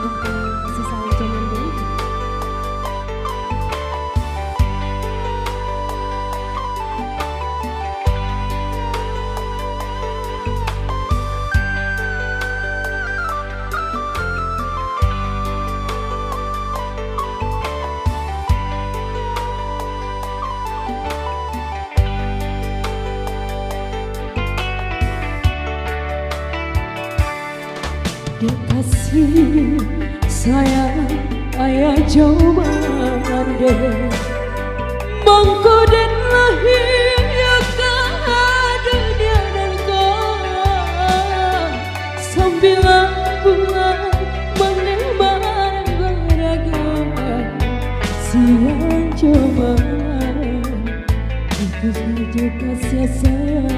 untuk kasih sayang zaman dulu. Kasih sayang ayah coba andai mangko dan lahir ya ke dunia dan kau sambilan bulan menebar gerakan siang coba itu saja kasih sayang.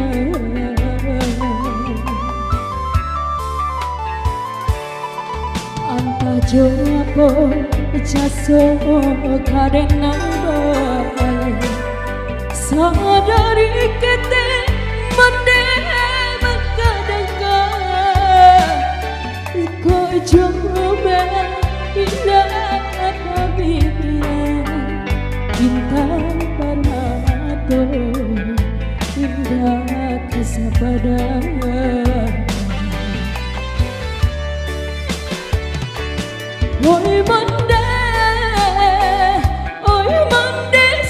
Anta jopo jaso karena baik sadari kete mande makadangkan kau coba indah kabira bintang permata indah kesabaran. Oi mande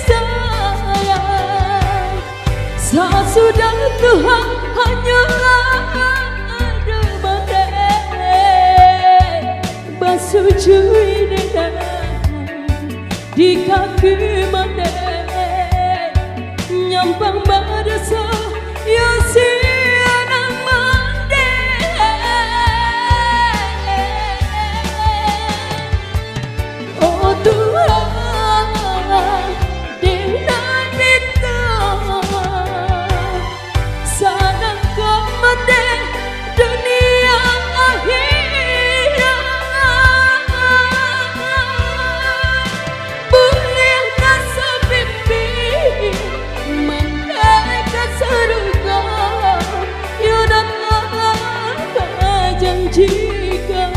sayang, sesudah Tuhan hanyalah ada mande basujui dengan di kaki mande nyampang badasa ya sianang mande. Oh Tuhan, dengan itu sadang kau mende dunia akhirat boleh kasih mimpi mendeka surga ya dan apa janjikan.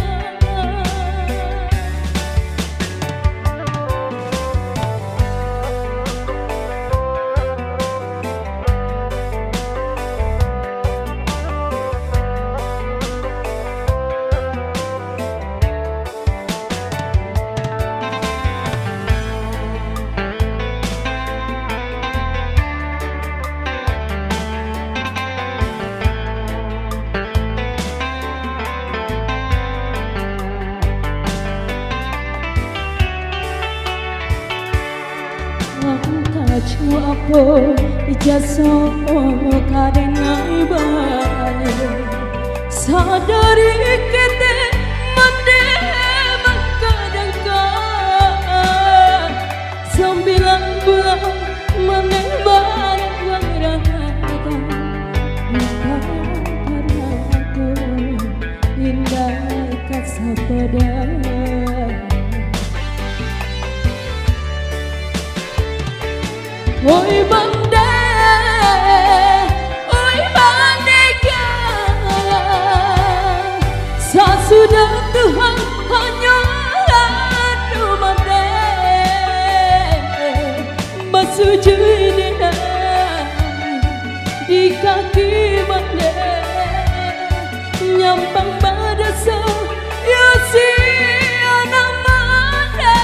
Cuapo jaso karena baik sadari kete mande makadangkan sembilan bulan menebar gerakan indah kesabaran. Oi mande sesudah Tuhan hanyalah mande basujui dengan di kaki mande nyampang badasa ya sianang mande.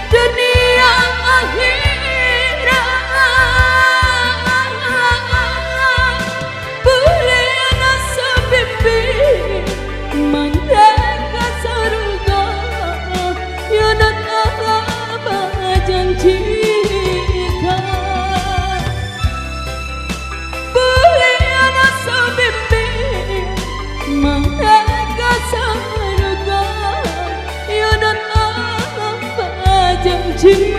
Dunia akhirat boleh rasa mimpi mendeka surga ya dan apa janjikan boleh rasa mimpi mendeka surga ya dan apa janjikan.